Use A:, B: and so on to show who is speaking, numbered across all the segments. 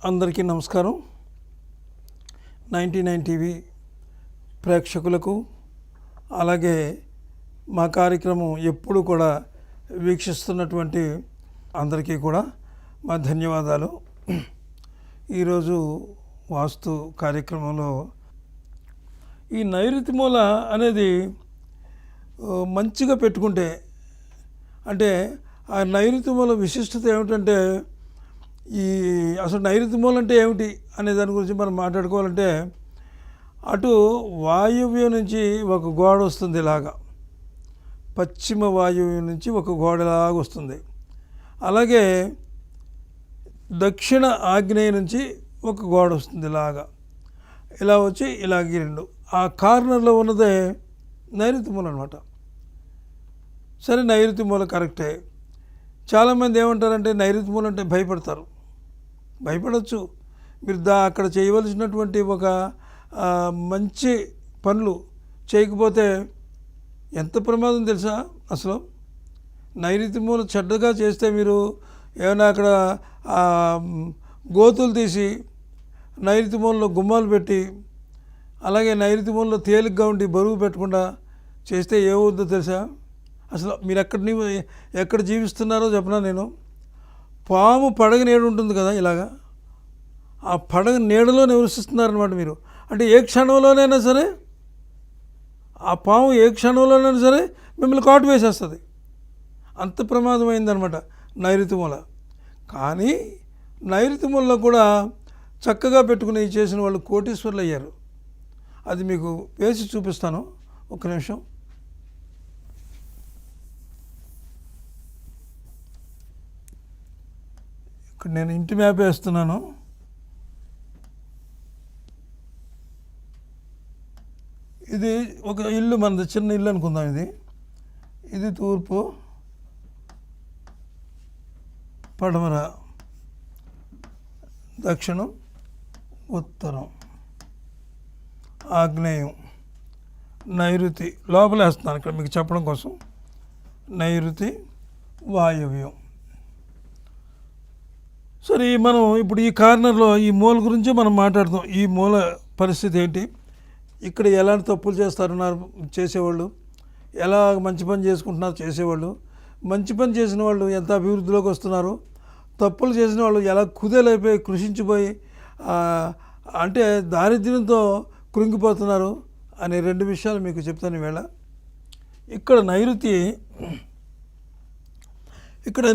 A: అందరికీ నమస్కారం. 99 టీవీ ప్రేక్షకులకు అలాగే మా కార్యక్రమం ఎప్పుడు కూడా వీక్షిస్తున్నటువంటి అందరికీ కూడా మా ధన్యవాదాలు. ఈరోజు వాస్తు కార్యక్రమంలో ఈ నైరుతి మూల అనేది మంచిగా పెట్టుకుంటే, అంటే ఆ నైరుతి మూల విశిష్టత ఏమిటంటే, ఈ అసలు నైరుతి మూల అంటే ఏమిటి అనే దాని గురించి మనం మాట్లాడుకోవాలంటే, అటు వాయువ్యం నుంచి ఒక గోడ వస్తుంది, ఇలాగా పశ్చిమ వాయువ్యం నుంచి ఒక గోడలాగా వస్తుంది. అలాగే దక్షిణ ఆగ్నేయ నుంచి ఒక గోడ వస్తుంది, ఇలా వచ్చి ఇలాగ రెండు ఆ కార్నర్లో ఉన్నదే నైరుతి మూల అనమాట. సరే, నైరుతి మూల కరెక్టే. చాలామంది ఏమంటారంటే నైరుతి మూల అంటే భయపడవచ్చు. మీరు అక్కడ చేయవలసినటువంటి ఒక మంచి పనులు చేయకపోతే ఎంత ప్రమాదం తెలుసా? అసలు నైరుతి మూల చెడ్డగా చేస్తే మీరు ఏమైనా అక్కడ గోతులు తీసి నైరుతి మూలలో గుమ్మాలు పెట్టి, అలాగే నైరుతి మూలలో తేలిగ్గా ఉండి బరువు పెట్టకుండా చేస్తే ఏమవుద్దో తెలుసా? అసలు మీరు ఎక్కడ జీవిస్తున్నారో చెప్పనా నేను. పాము పడగ నీడ ఉంటుంది కదా, ఇలాగా ఆ పడగ నీడలో నివసిస్తున్నారనమాట మీరు. అంటే ఏ క్షణంలోనైనా సరే ఆ పాము మిమ్మల్ని కాటు వేసేస్తుంది. అంత ప్రమాదమైందనమాట నైరుతి మూల. కానీ నైరుతి మూలలో కూడా చక్కగా పెట్టుకుని చేసిన వాళ్ళు కోటీశ్వర్లు అయ్యారు. అది మీకు వేసి చూపిస్తాను, ఒక్క నిమిషం. ఇక్కడ నేను ఇంటి మ్యాప్ వేస్తున్నాను. ఇది ఒక ఇల్లు, మనది చిన్న ఇల్లు అనుకుందాం. ఇది తూర్పు, పడమర, దక్షిణం, ఉత్తరం, ఆగ్నేయం, నైరుతి. లోపల వేస్తున్నాను ఇక్కడ మీకు చెప్పడం కోసం. నైరుతి, వాయవ్యం. సరే, మనం ఇప్పుడు ఈ కార్నర్లో ఈ మూల గురించి మనం మాట్లాడతాం. ఈ మూల పరిస్థితి ఏంటి, ఇక్కడ ఎలాంటి తప్పులు చేస్తున్నారు చేసేవాళ్ళు, ఎలా మంచి పని చేసుకుంటున్నారు చేసేవాళ్ళు, మంచి పని చేసిన వాళ్ళు ఎంత అభివృద్ధిలోకి వస్తున్నారు, తప్పులు చేసిన వాళ్ళు ఎలా కుదేలైపోయి కృషించిపోయి అంటే దారిద్ర్యంతో కృంగిపోతున్నారు అనే రెండు విషయాలు మీకు చెప్తాను ఈవేళ. ఇక్కడ నైరుతి, ఇక్కడ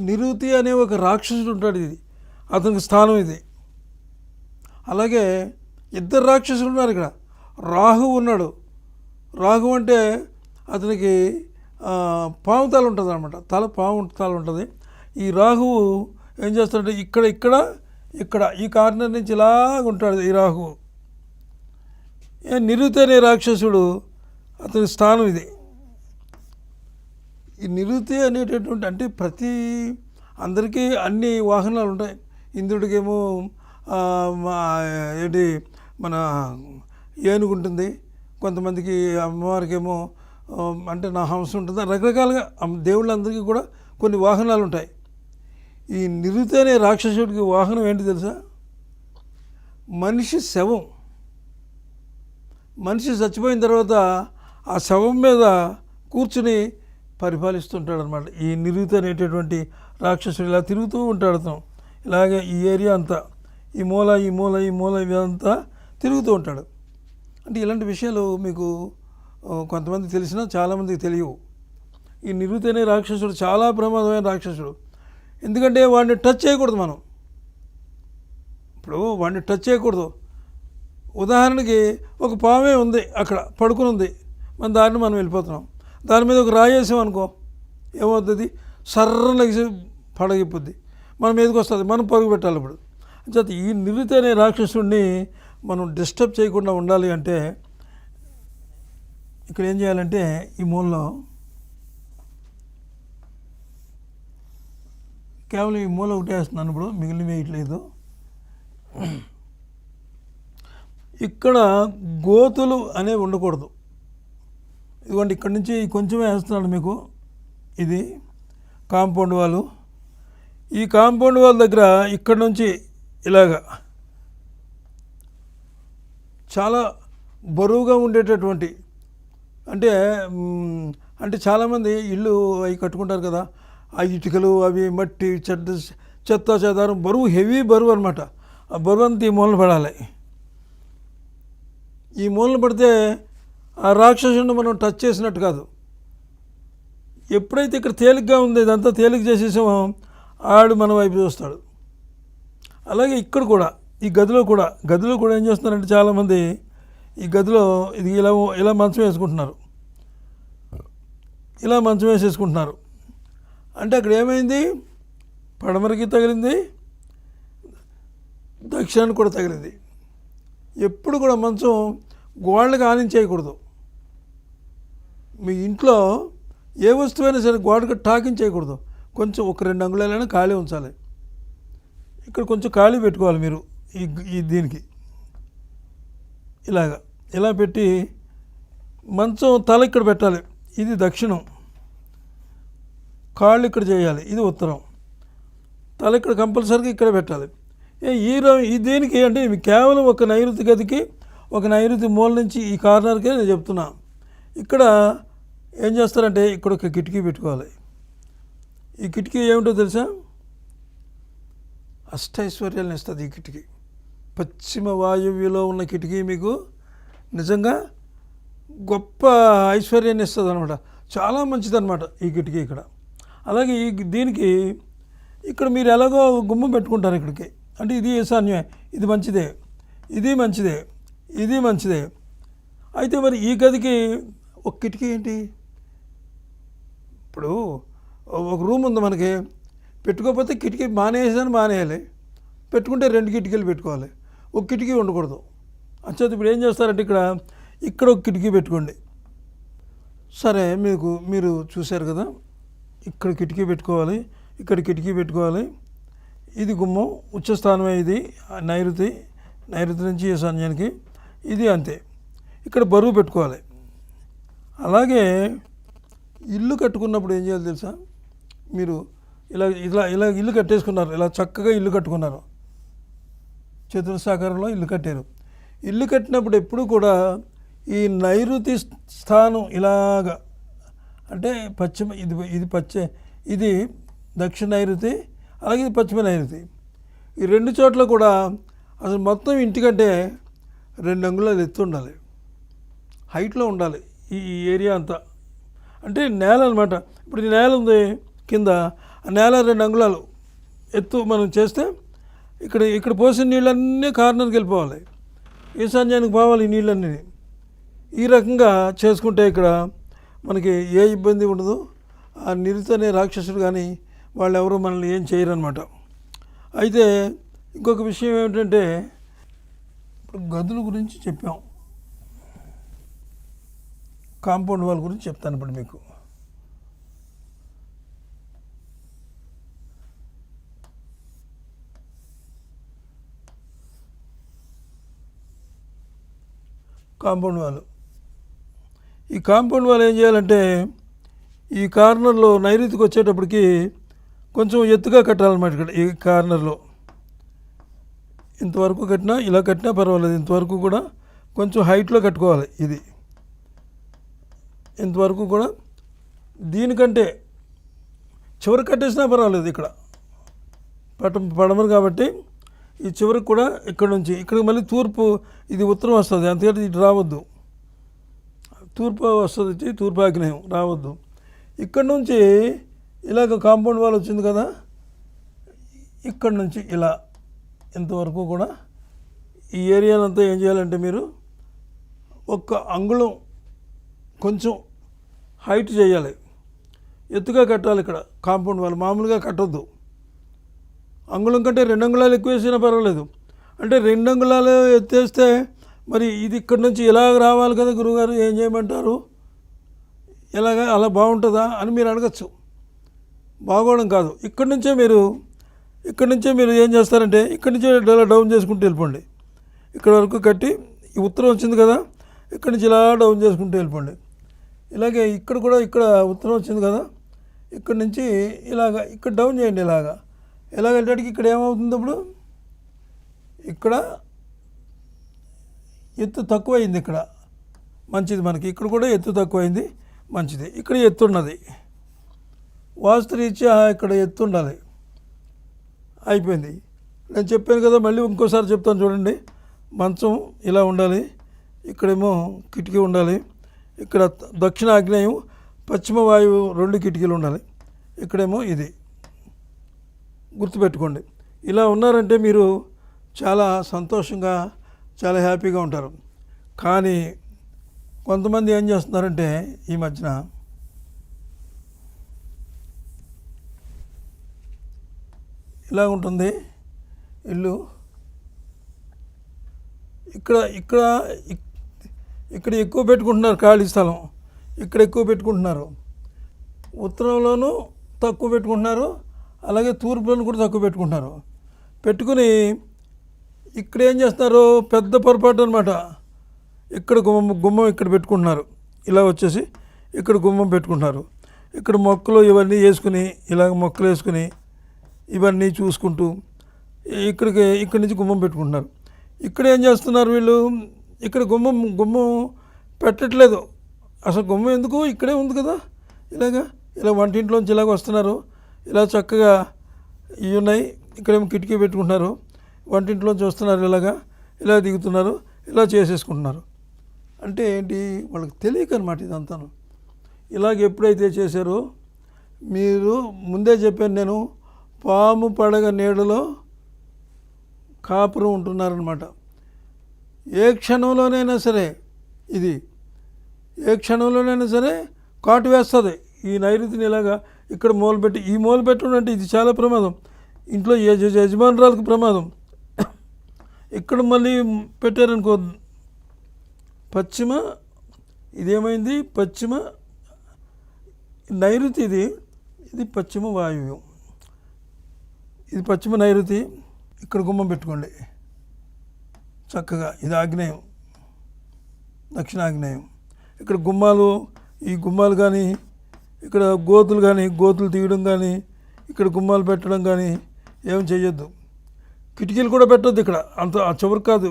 A: నిరుతి అనే ఒక రాక్షసుడు ఉంటాడు. ఇది అతనికి స్థానం ఇది. అలాగే ఇద్దరు రాక్షసులు ఉన్నారు ఇక్కడ. రాహు ఉన్నాడు. రాహు అంటే అతనికి పాము తల ఉంటుంది అనమాట. పాము తల ఉంటుంది. ఈ రాహువు ఏం చేస్తాడంటే ఇక్కడ ఈ కార్నర్ నుంచి ఇలాగ ఉంటాడు ఈ రాహువు. నిరుతి అనే రాక్షసుడు అతని స్థానం ఇది. ఈ నిరుతి అనేటటువంటి అంటే అందరికీ అన్ని వాహనాలు ఉంటాయి. ఇంద్రుడికేమో ఏంటి మన ఏనుగు ఉంటుంది, కొంతమందికి అమ్మవారికేమో అంటే నా హంస ఉంటుంది. రకరకాలుగా దేవుళ్ళందరికీ కూడా కొన్ని వాహనాలు ఉంటాయి. ఈ నిరుతి అనే రాక్షసుడికి వాహనం ఏంటి తెలుసా? మనిషి శవం. మనిషి చచ్చిపోయిన తర్వాత ఆ శవం మీద కూర్చుని పరిపాలిస్తుంటాడు అనమాట. ఈ నిరుతి అనేటటువంటి రాక్షసుడు ఇలా తిరుగుతూ ఉంటాడు. అతను ఇలాగే ఈ ఏరియా అంతా, ఈ మూల ఇదంతా తిరుగుతూ ఉంటాడు. అంటే ఇలాంటి విషయాలు మీకు కొంతమంది తెలిసినా చాలామందికి తెలియవు. ఈ నిరుతి అనే రాక్షసుడు చాలా ప్రమాదమైన రాక్షసుడు. ఎందుకంటే వాడిని టచ్ చేయకూడదు మనం. ఇప్పుడు వాడిని టచ్ చేయకూడదు. ఉదాహరణకి ఒక పామే ఉంది, అక్కడ పడుకుని ఉంది, మన దారిని మనం వెళ్ళిపోతున్నాం. దాని మీద ఒక రాయి వేసాం అనుకో, ఏమవుతుంది? సర్రలకి పడగిపోద్ది, మన మీదకి వస్తుంది, మనం పరుగు పెట్టాలి. ఇప్పుడు అంచేత ఈ నిరుతి అనే రాక్షసుడిని మనం డిస్టర్బ్ చేయకుండా ఉండాలి అంటే ఇక్కడ ఏం చేయాలంటే ఈ మూలలో కేవలం ఈ మూల ఒకటే వేస్తున్నాను. ఇప్పుడు మిగిలిన వేయట్లేదు. ఇక్కడ గోతులు అనేవి ఉండకూడదు. ఇదిగోండి, ఇక్కడి నుంచి కొంచెమే వేస్తున్నాను మీకు. ఇది కాంపౌండ్ వాళ్ళు. ఈ కాంపౌండ్ వాల్ దగ్గర ఇక్కడ నుంచి ఇలాగా చాలా బరువుగా ఉండేటటువంటి అంటే అంటే చాలామంది ఇల్లు అవి కట్టుకుంటారు కదా, ఆ ఇటుకలు అవి మట్టి చెత్త చెదారం బరువు, హెవీ బరువు అనమాట. ఆ బరువు అంతా ఈ మూలన పడాలి. ఈ మూలన పడితే ఆ రాక్షసుని మనం టచ్ చేసినట్టు కాదు. ఎప్పుడైతే ఇక్కడ తేలిగ్గా ఉంది, ఇదంతా తేలిక చేసేసామో ఆడు మన వైపు చూస్తాడు. అలాగే ఇక్కడ కూడా ఈ గదిలో కూడా ఏం చేస్తున్నారంటే చాలామంది ఈ గదిలో ఇది ఇలా మంచం వేసుకుంటున్నారు, ఇలా మంచం వేసేసుకుంటున్నారు. అంటే అక్కడ ఏమైంది, పడమరకి తగిలింది, దక్షిణానికి కూడా తగిలింది. ఎప్పుడు కూడా మంచం గోడలకు ఆనించేయకూడదు. మీ ఇంట్లో ఏ వస్తువైనా సరే గోడకు టాకించేయకూడదు. కొంచెం ఒక 2 అంగుళాలైనా ఖాళీ ఉంచాలి. ఇక్కడ కొంచెం ఖాళీ పెట్టుకోవాలి మీరు ఈ దీనికి ఇలా పెట్టి మంచం తల ఇక్కడ పెట్టాలి, ఇది దక్షిణం. కాళ్ళు ఇక్కడ చేయాలి, ఇది ఉత్తరం. తల ఇక్కడ కంపల్సరీగా ఇక్కడ పెట్టాలి. ఈ దేనికి అంటే కేవలం ఒక నైరుతి గదికి, ఒక నైరుతి మూల నుంచి ఈ కార్నర్కే నేను చెప్తున్నా. ఇక్కడ ఏం చేస్తారంటే ఇక్కడ ఒక కిటికీ పెట్టుకోవాలి. ఈ కిటికీ ఏమిటో తెలుసా, అష్టైశ్వర్యాలను ఇస్తుంది ఈ కిటికీ. పశ్చిమ వాయువ్యలో ఉన్న కిటికీ మీకు నిజంగా గొప్ప ఐశ్వర్యాన్ని ఇస్తుంది అనమాట. చాలా మంచిదన్నమాట ఈ కిటికీ ఇక్కడ. అలాగే దీనికి ఇక్కడ మీరు ఎలాగో గుమ్మం పెట్టుకుంటారు ఇక్కడికి, అంటే ఇది ఈశాన్యమే, ఇది మంచిదే, ఇది మంచిదే, ఇది మంచిదే. అయితే మరి ఈ గదికి ఒక కిటికీ ఏంటి, ఇప్పుడు ఒక రూమ్ ఉంది మనకి, పెట్టుకోకపోతే కిటికీ మానేయాలి, పెట్టుకుంటే 2 కిటికీలు పెట్టుకోవాలి, ఒక కిటికీ ఉండకూడదు. అంచేత ఇప్పుడు ఏం చేస్తారంటే ఇక్కడ ఒక కిటికీ పెట్టుకోండి. సరే, మీరు చూశారు కదా, ఇక్కడ కిటికీ పెట్టుకోవాలి, ఇక్కడ కిటికీ పెట్టుకోవాలి. ఇది గుమ్మం, ఉచ్చస్థానమే ఇది, నైరుతి నుంచి ఈశాన్యానికి, ఇది అంతే. ఇక్కడ బరువు పెట్టుకోవాలి. అలాగే ఇల్లు కట్టుకున్నప్పుడు ఏం చేయాలి తెలుసా, మీరు ఇలా ఇల్లు కట్టేసుకున్నారు, ఇలా చక్కగా ఇల్లు కట్టుకున్నారు, చతురస్రాకారంలో ఇల్లు కట్టారు. ఇల్లు కట్టినప్పుడు ఎప్పుడు కూడా ఈ నైరుతి స్థానం ఇలాగా, అంటే పశ్చిమ, ఇది దక్షిణ నైరుతి, అలాగే ఇది పశ్చిమ నైరుతి. ఈ 2 చోట్ల కూడా అసలు మొత్తం ఇంటికంటే 2 అంగుళాలు ఎత్తు ఉండాలి, హైట్లో ఉండాలి ఈ ఏరియా అంతా. అంటే నేల అనమాట. ఇప్పుడు ఈ నేల ఉంది కింద, ఆ నేల 2 అంగుళాలు ఎత్తు మనం చేస్తే ఇక్కడ పోసిన నీళ్ళన్నీ కార్నర్కి వెళ్ళిపోవాలి, ఈశాన్యానికి పోవాలి ఈ నీళ్ళన్నీ. ఈ రకంగా చేసుకుంటే ఇక్కడ మనకి ఏ ఇబ్బంది ఉండదు. ఆ నిరుతి అనే రాక్షసుడు కానీ వాళ్ళు ఎవరు మనల్ని ఏం చేయరు అనమాట. అయితే ఇంకొక విషయం ఏమిటంటే, ఇప్పుడు గదుల గురించి చెప్పాం, కాంపౌండ్ వాల్ గురించి చెప్తాను ఇప్పుడు మీకు. కాంపౌండ్ వాల్, ఈ కాంపౌండ్ వాల్ ఏం చేయాలంటే, ఈ కార్నర్లో నైరుతికి వచ్చేటప్పటికి కొంచెం ఎత్తుగా కట్టాలన్నమాట. ఇక్కడ ఈ కార్నర్లో ఇంతవరకు కట్టినా, ఇలా కట్టినా పర్వాలేదు, ఇంతవరకు కూడా కొంచెం హైట్లో కట్టుకోవాలి. ఇది ఇంతవరకు కూడా, దీనికంటే చివరికి కట్టేసినా పర్వాలేదు. ఇక్కడ పడమరు కాబట్టి ఈ చివరికి కూడా ఇక్కడ నుంచి ఇక్కడికి మళ్ళీ తూర్పు, ఇది ఉత్తరం వస్తుంది, అంతకంటే ఇటు రావద్దు, తూర్పు వస్తుంది, తూర్పు ఆగ్నేయం రావద్దు. ఇక్కడ నుంచి ఇలాగ కాంపౌండ్ వాల్ వచ్చింది కదా, ఇక్కడ నుంచి ఇలా ఇంతవరకు కూడా ఈ ఏరియాలంతా ఏం చేయాలంటే మీరు 1 అంగుళం కొంచెం హైట్ చేయాలి, ఎత్తుగా కట్టాలి. ఇక్కడ కాంపౌండ్ వాల్ మామూలుగా కట్టొద్దు, అంగుళం కంటే 2 అంగుళాలు ఎక్కువ వేసినా పర్వాలేదు. అంటే 2 అంగుళాలు ఎత్తేస్తే మరి ఇది ఇక్కడ నుంచి ఇలాగ రావాలి కదా గురువుగారు, ఏం చేయమంటారు, ఎలాగా అలా బాగుంటుందా అని మీరు అడగచ్చు. బాగోవడం కాదు, ఇక్కడ నుంచే మీరు ఏం చేస్తారంటే, ఇక్కడి నుంచే ఇలా డౌన్ చేసుకుంటూ వెళ్ళిపోండి. ఇక్కడ వరకు కట్టి ఈ ఉత్తరం వచ్చింది కదా, ఇక్కడి నుంచి ఇలా డౌన్ చేసుకుంటూ వెళ్ళిపోండి. ఇలాగే ఇక్కడ కూడా ఇక్కడ ఉత్తరం వచ్చింది కదా, ఇక్కడి నుంచి ఇక్కడ డౌన్ చేయండి. ఇలా వెళ్ళడానికి ఇక్కడ ఏమవుతుంది అప్పుడు ఇక్కడ ఎత్తు తక్కువైంది, ఇక్కడ మంచిది మనకి, ఇక్కడ కూడా ఎత్తు తక్కువైంది మంచిది, ఇక్కడ ఎత్తు ఉన్నది, వాస్తురీత్యా ఇక్కడ ఎత్తు ఉండాలి. అయిపోయింది. నేను చెప్పాను కదా, మళ్ళీ ఇంకోసారి చెప్తాను చూడండి. మంచం ఇలా ఉండాలి, ఇక్కడేమో కిటికీ ఉండాలి, ఇక్కడ దక్షిణ ఆగ్నేయం పశ్చిమ వాయువు 2 కిటికీలు ఉండాలి, ఇక్కడేమో ఇది. గుర్తుపెట్టుకోండి. ఇలా ఉన్నారంటే మీరు చాలా సంతోషంగా చాలా హ్యాపీగా ఉంటారు. కానీ కొంతమంది ఏం చేస్తున్నారంటే ఈ మధ్యన ఇలా ఉంటుంది ఇల్లు, ఇక్కడ ఇక్కడ ఇక్కడ ఎక్కువ పెట్టుకుంటున్నారు ఖాళీ స్థలం, ఇక్కడ ఎక్కువ పెట్టుకుంటున్నారు, ఉత్తరంలోనూ తక్కువ పెట్టుకుంటున్నారు, అలాగే తూర్పులోనూ కూడా తక్కువ పెట్టుకుంటున్నారు. పెట్టుకుని ఇక్కడ ఏం చేస్తున్నారు, పెద్ద పొరపాటు అనమాట. ఇక్కడ గుమ్మం ఇక్కడ పెట్టుకుంటున్నారు, ఇలా వచ్చేసి ఇక్కడ గుమ్మం పెట్టుకుంటున్నారు, ఇక్కడ మొక్కలు ఇవన్నీ వేసుకుని ఇలాగ మొక్కలు వేసుకుని ఇవన్నీ చూసుకుంటూ ఇక్కడి నుంచి గుమ్మం పెట్టుకుంటున్నారు. ఇక్కడ ఏం చేస్తున్నారు వీళ్ళు, ఇక్కడ గుమ్మం పెట్టట్లేదు. అసలు గుమ్మం ఎందుకు, ఇక్కడే ఉంది కదా, ఇలా వంటింట్లోంచి ఇలాగ వస్తున్నారు, ఇలా చక్కగా ఇవి ఉన్నాయి, ఇక్కడేమో కిటికీ పెట్టుకుంటున్నారు, వంటింట్లోంచి వస్తున్నారు, ఇలా దిగుతున్నారు, ఇలా చేసేసుకుంటున్నారు. అంటే ఏంటి, వాళ్ళకి తెలియక అనమాట ఇదంతాను. ఇలాగ ఎప్పుడైతే చేశారో, మీరు ముందే చెప్పాను నేను, పాము పడగ నీడలో కాపురం ఉంటున్నారనమాట. ఏ క్షణంలోనైనా సరే ఇది ఏ క్షణంలోనైనా సరే కాటు వేస్తుంది. ఈ నైరుతిని ఇలాగా ఇక్కడ మూలపెట్టి ఈ మూలపెట్టడం అంటే ఇది చాలా ప్రమాదం, ఇంట్లో యజమానురాలకు ప్రమాదం. ఇక్కడ మళ్ళీ పెట్టారనుకో పశ్చిమ, ఇదేమైంది పశ్చిమ నైరుతి, ఇది పశ్చిమ వాయువ్యం, ఇది పశ్చిమ నైరుతి. ఇక్కడ గుమ్మం పెట్టుకోండి చక్కగా, ఇది ఆగ్నేయం దక్షిణాగ్నేయం. ఇక్కడ ఈ గుమ్మాలు కానీ ఇక్కడ గోతులు తీయడం కానీ ఇక్కడ గుమ్మాలు పెట్టడం కానీ ఏం చేయొద్దు. కిటికీలు కూడా పెట్టొద్దు ఇక్కడ, అంత చివరికి కాదు.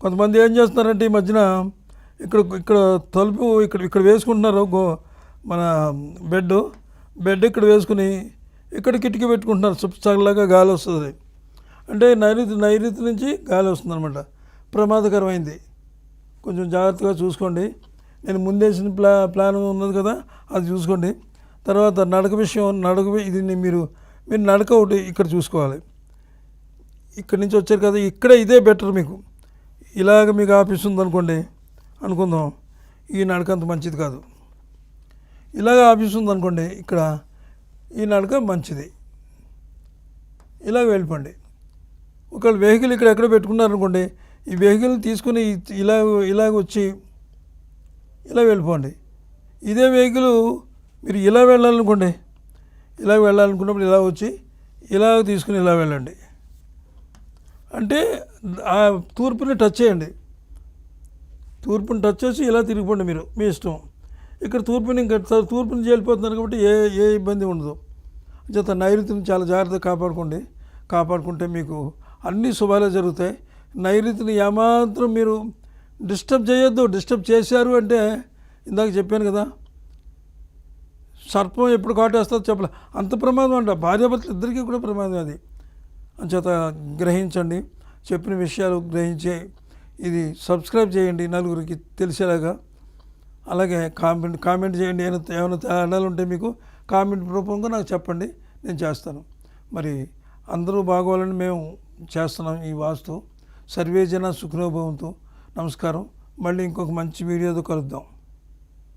A: కొంతమంది ఏం చేస్తున్నారంటే ఈ మధ్యన ఇక్కడ తలుపు ఇక్కడ వేసుకుంటున్నారు, మన బెడ్ ఇక్కడ వేసుకుని ఇక్కడ కిటికీ పెట్టుకుంటున్నారు, చల్లగా గాలి వస్తుంది. అంటే నైరుతి నుంచి గాలి వస్తుంది అనమాట, ప్రమాదకరమైంది. కొంచెం జాగ్రత్తగా చూసుకోండి. నేను ముందేసిన ప్లాన్ ఉన్నది కదా, అది చూసుకోండి. తర్వాత నడక విషయం, ఇది మీరు నడక ఒకటి ఇక్కడ చూసుకోవాలి. ఇక్కడి నుంచి వచ్చారు కదా, ఇక్కడ ఇదే బెటర్ మీకు. ఇలాగ మీకు ఆఫీస్ ఉందనుకోండి, అనుకుందాం, ఈ నడక అంత మంచిది కాదు. ఇలాగ ఆఫీస్ ఉందనుకోండి, ఇక్కడ ఈ నడక మంచిది, ఇలాగ వెళ్ళిపోండి. ఒకవేళ వెహికల్ ఇక్కడ ఎక్కడ పెట్టుకున్నారనుకోండి, ఈ వెహికల్ తీసుకుని ఇలాగ వచ్చి ఇలా వెళ్ళిపోండి. ఇదే వెహికల్ మీరు ఇలా వెళ్ళాలనుకున్నప్పుడు ఇలా వచ్చి ఇలా తీసుకుని ఇలా వెళ్ళండి. అంటే ఆ తూర్పుని టచ్ చేయండి, తూర్పుని టచ్ చేసి ఇలా తిరిగిపోండి మీరు, మీ ఇష్టం. ఇక్కడ తూర్పు నుంచి వెళ్ళిపోతున్నారు కాబట్టి ఏ ఇబ్బంది ఉండదు. చేత నైరుతిని చాలా జాగ్రత్తగా కాపాడుకుంటే మీకు అన్ని శుభాలే జరుగుతాయి. నైరుతిని ఏమాత్రం మీరు డిస్టర్బ్ చేయొద్దు. డిస్టర్బ్ చేశారు అంటే ఇందాక చెప్పాను కదా, సర్పం ఎప్పుడు కాటేస్తుందో చెప్పలే, అంత ప్రమాదం అంట. భార్యాభర్తలు ఇద్దరికీ కూడా ప్రమాదం అది. అంచేత గ్రహించండి, చెప్పిన విషయాలు గ్రహించి ఇది సబ్స్క్రైబ్ చేయండి నలుగురికి తెలిసేలాగా. అలాగే కామెంట్ చేయండి. ఏమైనా తేడాలు ఉంటే మీకు కామెంట్ రూపంగా నాకు చెప్పండి, నేను చేస్తాను. మరి అందరూ బాగోవాలని మేము చేస్తున్నాం ఈ వాస్తు. సర్వే జన సుఖినో భవంతు. నమస్కారం. మళ్ళీ ఇంకొక మంచి వీడియోతో కలుద్దాం.